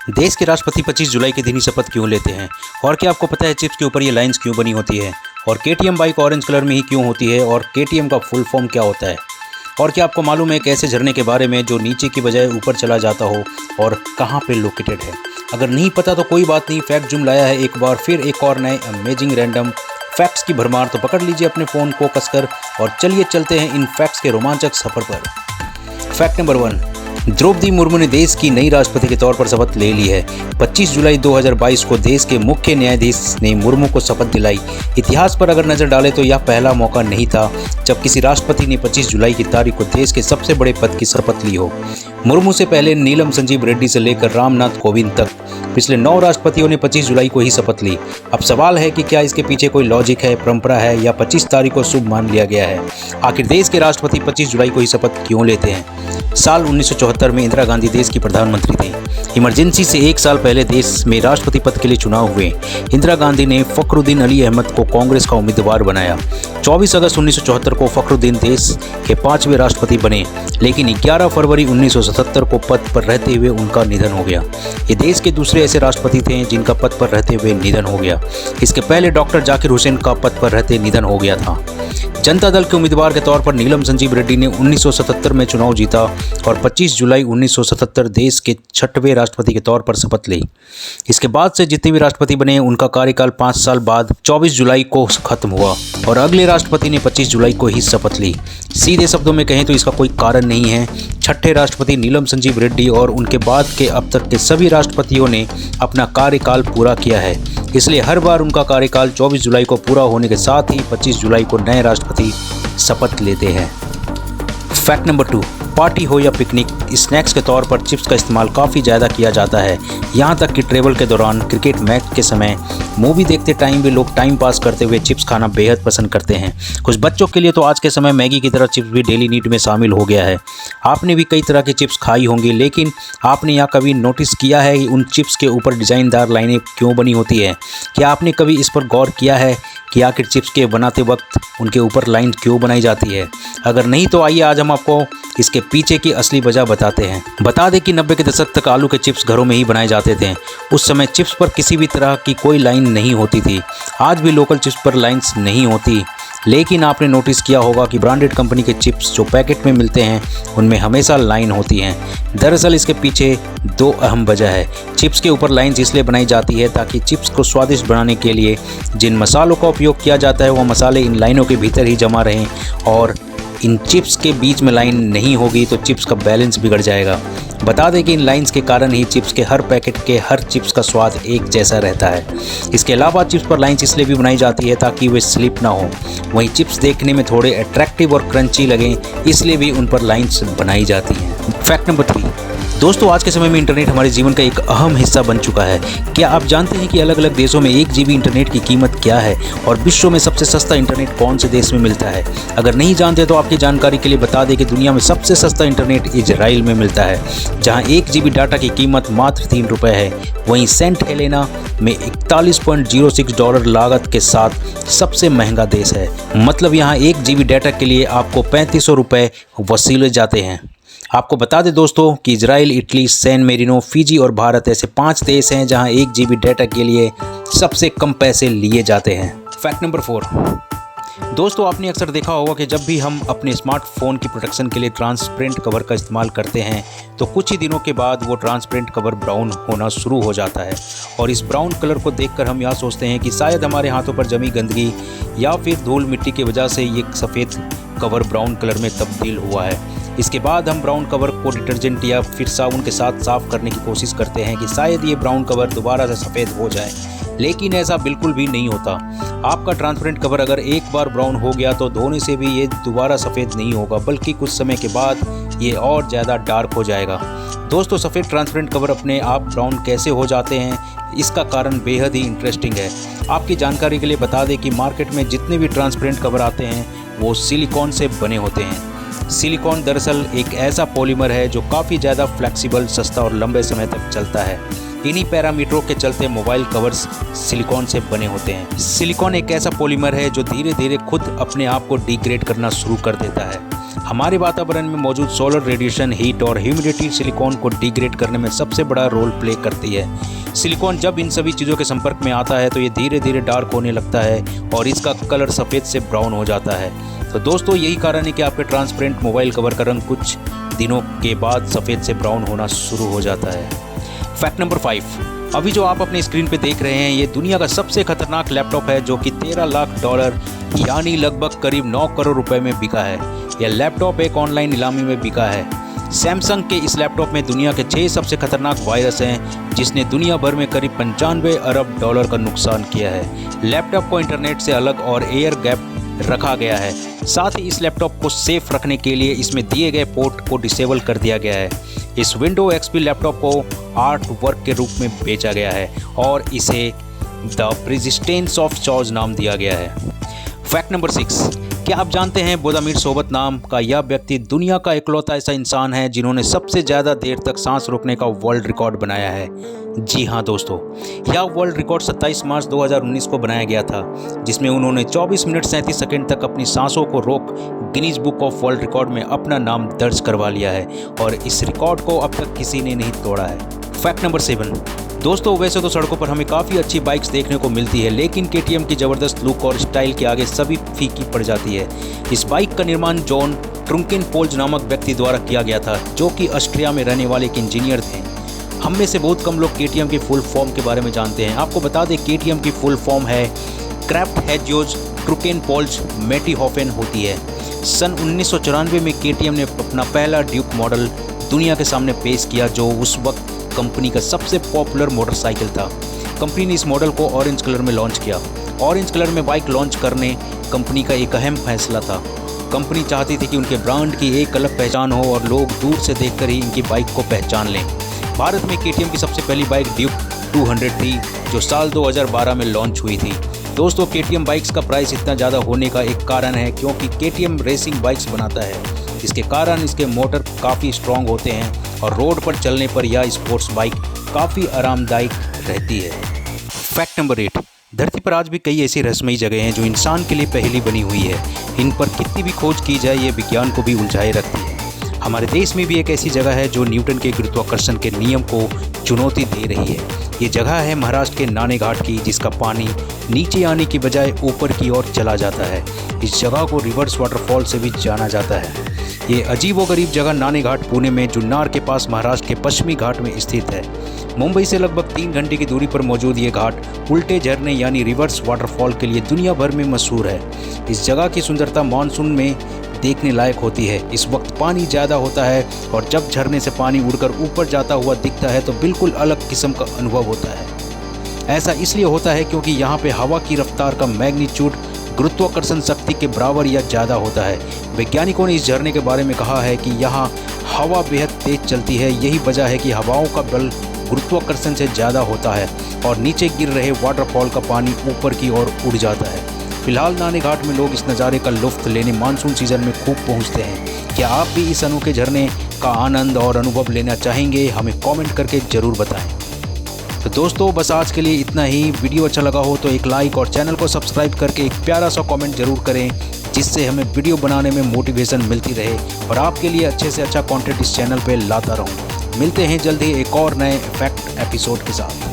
देश के राष्ट्रपति 25 जुलाई के दिन ही शपथ क्यों लेते हैं? और क्या आपको पता है चिप्स के ऊपर ये लाइंस क्यों बनी होती है? और केटीएम बाइक ऑरेंज कलर में ही क्यों होती है? और केटीएम का फुल फॉर्म क्या होता है? और क्या आपको मालूम है एक ऐसे झरने के बारे में जो नीचे की बजाय ऊपर चला जाता हो और कहाँ पे लोकेटेड है? अगर नहीं पता तो कोई बात नहीं, फैक्ट जुम लाया है एक बार फिर एक और नए अमेजिंग रैंडम फैक्ट्स की भरमार। तो पकड़ लीजिए अपने फ़ोन को कसकर और चलिए चलते हैं इन फैक्ट्स के रोमांचक सफ़र पर। फैक्ट नंबर 1, द्रौपदी मुर्मू ने देश की नई राष्ट्रपति के तौर पर शपथ ले ली है। 25 जुलाई 2022 को देश के मुख्य न्यायाधीश ने मुर्मू को शपथ दिलाई। इतिहास पर अगर नजर डालें तो यह पहला मौका नहीं था जब किसी राष्ट्रपति ने 25 जुलाई की तारीख को देश के सबसे बड़े पद की शपथ ली हो। मुर्मू से पहले नीलम संजीव रेड्डी से लेकर रामनाथ कोविंद तक पिछले 9 राष्ट्रपतियों ने 25 जुलाई को ही शपथ ली। अब सवाल है कि क्या इसके पीछे कोई लॉजिक है, परंपरा है या 25 तारीख को शुभ मान लिया गया है? आखिर देश के राष्ट्रपति 25 जुलाई को ही शपथ क्यों लेते हैं? साल 1974 में इंदिरा गांधी देश की प्रधानमंत्री थी। इमरजेंसी से 1 साल पहले देश में राष्ट्रपति पद के लिए चुनाव हुए। इंदिरा गांधी ने फखरुद्दीन अली अहमद को कांग्रेस का उम्मीदवार बनाया। 24 अगस्त 1974 को फखरुद्दीन देश के 5वें राष्ट्रपति बने, लेकिन 11 फरवरी 1977 को पद पर रहते हुए उनका निधन हो गया। ये देश के दूसरे ऐसे राष्ट्रपति थे जिनका पद पर रहते हुए निधन हो गया। इसके पहले डॉक्टर जाकिर हुसैन का पद पर रहते निधन हो गया था। जनता दल के उम्मीदवार के तौर पर नीलम संजीव रेड्डी ने 1977 में चुनाव जीता और 25 जुलाई 1977 देश के 6वें राष्ट्रपति के तौर पर शपथ ली। इसके बाद से जितने भी राष्ट्रपति बने उनका कार्यकाल 5 साल बाद 24 जुलाई को खत्म हुआ और अगले राष्ट्रपति ने 25 जुलाई को ही शपथ ली। सीधे शब्दों में कहें तो इसका कोई कारण नहीं है। 6ठे राष्ट्रपति नीलम संजीव रेड्डी और उनके बाद के अब तक के सभी राष्ट्रपतियों ने अपना कार्यकाल पूरा किया है, इसलिए हर बार उनका कार्यकाल 24 जुलाई को पूरा होने के साथ ही 25 जुलाई को नए राष्ट्रपति शपथ लेते हैं। फैक्ट नंबर 2, पार्टी हो या पिकनिक, स्नैक्स के तौर पर चिप्स का इस्तेमाल काफ़ी ज़्यादा किया जाता है। यहाँ तक कि ट्रैवल के दौरान, क्रिकेट मैच के समय, मूवी देखते टाइम भी लोग टाइम पास करते हुए चिप्स खाना बेहद पसंद करते हैं। कुछ बच्चों के लिए तो आज के समय मैगी की तरह चिप्स भी डेली नीड में शामिल हो गया है। आपने भी कई तरह की चिप्स खाई होंगी, लेकिन आपने यहाँ कभी नोटिस किया है कि उन चिप्स के ऊपर डिज़ाइनदार लाइनें क्यों बनी होती है? क्या आपने कभी इस पर गौर किया है कि आखिर चिप्स के बनाते वक्त उनके ऊपर लाइन क्यों बनाई जाती है? अगर नहीं तो आइए आज हम आपको इसके पीछे की असली वजह बताते हैं। बता दें कि 90 के दशक तक आलू के चिप्स घरों में ही बनाए जाते थे। उस समय चिप्स पर किसी भी तरह की कोई लाइन नहीं होती थी। आज भी लोकल चिप्स पर लाइंस नहीं होती, लेकिन आपने नोटिस किया होगा कि ब्रांडेड कंपनी के चिप्स जो पैकेट में मिलते हैं उनमें हमेशा लाइन होती हैं। दरअसल इसके पीछे 2 अहम वजह है। चिप्स के ऊपर लाइंस इसलिए बनाई जाती है ताकि चिप्स को स्वादिष्ट बनाने के लिए जिन मसालों का उपयोग किया जाता है वो मसाले इन लाइनों के भीतर ही जमा रहें, और इन चिप्स के बीच में लाइन नहीं होगी तो चिप्स का बैलेंस बिगड़ जाएगा। बता दें कि इन लाइंस के कारण ही चिप्स के हर पैकेट के हर चिप्स का स्वाद एक जैसा रहता है। इसके अलावा चिप्स पर लाइंस इसलिए भी बनाई जाती है ताकि वे स्लिप ना हो। वहीं चिप्स देखने में थोड़े अट्रैक्टिव और क्रंची लगें, इसलिए भी उन पर लाइंस बनाई जाती हैं। फैक्ट नंबर 3, दोस्तों आज के समय में इंटरनेट हमारे जीवन का एक अहम हिस्सा बन चुका है। क्या आप जानते हैं कि अलग अलग देशों में 1 GB इंटरनेट की कीमत क्या है और विश्व में सबसे सस्ता इंटरनेट कौन से देश में मिलता है? अगर नहीं जानते तो आपकी जानकारी के लिए बता दें कि दुनिया में सबसे सस्ता इंटरनेट इजराइल में मिलता है, जहां 1 GB डाटा की कीमत मात्र 3 रुपये है। वहीं सेंट हेलेना में $41.06 लागत के साथ सबसे महंगा देश है। मतलब यहाँ 1 GB डाटा के लिए आपको 3500 रुपये वसूले जाते हैं। आपको बता दें दोस्तों कि Israel, Italy, San Marino, Fiji और भारत ऐसे 5 देश हैं जहां 1 GB डाटा के लिए सबसे कम पैसे लिए जाते हैं। फैक्ट नंबर 4, दोस्तों आपने अक्सर देखा होगा कि जब भी हम अपने स्मार्टफोन की प्रोटेक्शन के लिए ट्रांसपेरेंट कवर का इस्तेमाल करते हैं तो कुछ ही दिनों के बाद वो ट्रांसपेरेंट कवर ब्राउन होना शुरू हो जाता है, और इस ब्राउन कलर को देखकर हम यह सोचते हैं कि शायद हमारे हाथों पर जमी गंदगी या फिर धूल मिट्टी की वजह से ये सफ़ेद कवर ब्राउन कलर में तब्दील हुआ है। इसके बाद हम ब्राउन कवर को डिटर्जेंट या फिर साबुन के साथ साफ़ करने की कोशिश करते हैं कि शायद ये ब्राउन कवर दोबारा से सफ़ेद हो जाए, लेकिन ऐसा बिल्कुल भी नहीं होता। आपका ट्रांसपेरेंट कवर अगर एक बार ब्राउन हो गया तो धोने से भी ये दोबारा सफ़ेद नहीं होगा, बल्कि कुछ समय के बाद ये और ज़्यादा डार्क हो जाएगा। दोस्तों सफ़ेद ट्रांसपेरेंट कवर अपने आप ब्राउन कैसे हो जाते हैं, इसका कारण बेहद ही इंटरेस्टिंग है। आपकी जानकारी के लिए बता दें कि मार्केट में जितने भी ट्रांसपेरेंट कवर आते हैं वो सिलिकॉन से बने होते हैं। सिलिकॉन दरअसल एक ऐसा पॉलीमर है जो काफ़ी ज़्यादा फ्लेक्सिबल, सस्ता और लंबे समय तक चलता है। इन्हीं पैरामीटरों के चलते मोबाइल कवर्स सिलिकॉन से बने होते हैं। सिलिकॉन एक ऐसा पॉलीमर है जो धीरे धीरे खुद अपने आप को डिग्रेड करना शुरू कर देता है। हमारे वातावरण में मौजूद सोलर रेडिएशन, हीट और ह्यूमिडिटी सिलिकॉन को डिग्रेड करने में सबसे बड़ा रोल प्ले करती है। सिलिकॉन जब इन सभी चीज़ों के संपर्क में आता है तो ये धीरे धीरे डार्क होने लगता है और इसका कलर सफ़ेद से ब्राउन हो जाता है। तो दोस्तों यही कारण है कि आपके ट्रांसपेरेंट मोबाइल कवर का रंग कुछ दिनों के बाद सफ़ेद से ब्राउन होना शुरू हो जाता है। फैक्ट नंबर 5, अभी जो आप अपने स्क्रीन पे देख रहे हैं ये दुनिया का सबसे खतरनाक लैपटॉप है जो कि $13 लाख यानी लगभग करीब 9 करोड़ रुपए में बिका है। यह लैपटॉप एक ऑनलाइन नीलामी में बिका है। सैमसंग के इस लैपटॉप में दुनिया के 6 सबसे खतरनाक वायरस हैं जिसने दुनिया भर में करीब $95 अरब का नुकसान किया है। लैपटॉप को इंटरनेट से अलग और एयर गैप रखा गया है। साथ ही इस लैपटॉप को सेफ रखने के लिए इसमें दिए गए पोर्ट को डिसेबल कर दिया गया है। इस विंडो एक्सपी लैपटॉप को आर्ट वर्क के रूप में बेचा गया है और इसे द प्रेजिस्टेंस ऑफ चॉज नाम दिया गया है। फैक्ट नंबर 6, क्या आप जानते हैं बोदामिर सोबत नाम का यह व्यक्ति दुनिया का इकलौता ऐसा इंसान है जिन्होंने सबसे ज़्यादा देर तक सांस रोकने का वर्ल्ड रिकॉर्ड बनाया है। जी हाँ दोस्तों, यह वर्ल्ड रिकॉर्ड 27 मार्च 2019 को बनाया गया था जिसमें उन्होंने 24 मिनट 37 सेकंड तक अपनी सांसों को रोक Guinness book of world record में अपना नाम दर्ज करवा लिया है और इस रिकॉर्ड को अब तक किसी ने नहीं तोड़ा है। फैक्ट नंबर 7, दोस्तों वैसे तो सड़कों पर हमें काफ़ी अच्छी बाइक्स देखने को मिलती है लेकिन KTM की ज़बरदस्त लुक और स्टाइल के आगे सभी फीकी पड़ जाती है। इस बाइक का निर्माण जॉन ट्रुंकेनपोल्ज नामक व्यक्ति द्वारा किया गया था जो कि ऑस्ट्रिया में रहने वाले एक इंजीनियर थे। हम में से बहुत कम लोग KTM की फुल फॉर्म के बारे में जानते हैं। आपको बता दें KTM की फुल फॉर्म है क्राफ्ट हैजोज ट्रुकेनपोल्ज मैटीहोफेन होती है। सन 1994 में KTM ने अपना पहला ड्यूक मॉडल दुनिया के सामने पेश किया जो उस वक्त कंपनी का सबसे पॉपुलर मोटरसाइकिल था। कंपनी ने इस मॉडल को ऑरेंज कलर में लॉन्च किया। ऑरेंज कलर में बाइक लॉन्च करने कंपनी का एक अहम फैसला था। कंपनी चाहती थी कि उनके ब्रांड की एक अलग पहचान हो और लोग दूर से देखकर ही इनकी बाइक को पहचान लें। भारत में KTM की सबसे पहली बाइक ड्यूक 200 थी जो साल 2012 में लॉन्च हुई थी। दोस्तों KTM बाइक्स का प्राइस इतना ज़्यादा होने का एक कारण है क्योंकि KTM रेसिंग बाइक्स बनाता है जिसके कारण इसके मोटर काफ़ी स्ट्रॉन्ग होते हैं और रोड पर चलने पर यह स्पोर्ट्स बाइक काफ़ी आरामदायक रहती है। फैक्ट नंबर 8, धरती पर आज भी कई ऐसी रहस्यमयी जगह हैं जो इंसान के लिए पहेली बनी हुई है। इन पर कितनी भी खोज की जाए ये विज्ञान को भी उलझाए रखती है। हमारे देश में भी एक ऐसी जगह है जो न्यूटन के गुरुत्वाकर्षण के नियम को चुनौती दे रही है। ये जगह है महाराष्ट्र के नाने घाट की जिसका पानी नीचे आने की बजाय ऊपर की ओर चला जाता है। इस जगह को रिवर्स वाटरफॉल से भी जाना जाता है। ये अजीबोगरीब जगह नाने घाट पुणे में जुन्नार के पास महाराष्ट्र के पश्चिमी घाट में स्थित है। मुंबई से लगभग 3 घंटे की दूरी पर मौजूद ये घाट उल्टे झरने यानी रिवर्स वाटरफॉल के लिए दुनिया भर में मशहूर है। इस जगह की सुंदरता मानसून में देखने लायक होती है। इस वक्त पानी ज़्यादा होता है और जब झरने से पानी उड़कर ऊपर जाता हुआ दिखता है तो बिल्कुल अलग किस्म का अनुभव होता है। ऐसा इसलिए होता है क्योंकि यहाँ पे हवा की रफ्तार का मैग्नीट्यूड गुरुत्वाकर्षण शक्ति के बराबर या ज़्यादा होता है। वैज्ञानिकों ने इस झरने के बारे में कहा है कि यहाँ हवा बेहद तेज चलती है। यही वजह है कि हवाओं का बल गुरुत्वाकर्षण से ज़्यादा होता है और नीचे गिर रहे वाटरफॉल का पानी ऊपर की ओर उड़ जाता है। फिलहाल नाने घाट में लोग इस नज़ारे का लुत्फ़ लेने मानसून सीजन में खूब पहुँचते हैं। क्या आप भी इस अनोखे झरने का आनंद और अनुभव लेना चाहेंगे? हमें कमेंट करके ज़रूर बताएं। तो दोस्तों बस आज के लिए इतना ही। वीडियो अच्छा लगा हो तो एक लाइक और चैनल को सब्सक्राइब करके एक प्यारा सा कमेंट ज़रूर करें जिससे हमें वीडियो बनाने में मोटिवेशन मिलती रहे और आपके लिए अच्छे से अच्छा कंटेंट इस चैनल पे लाता रहूं। मिलते हैं जल्द ही एक और नए फैक्ट एपिसोड के साथ।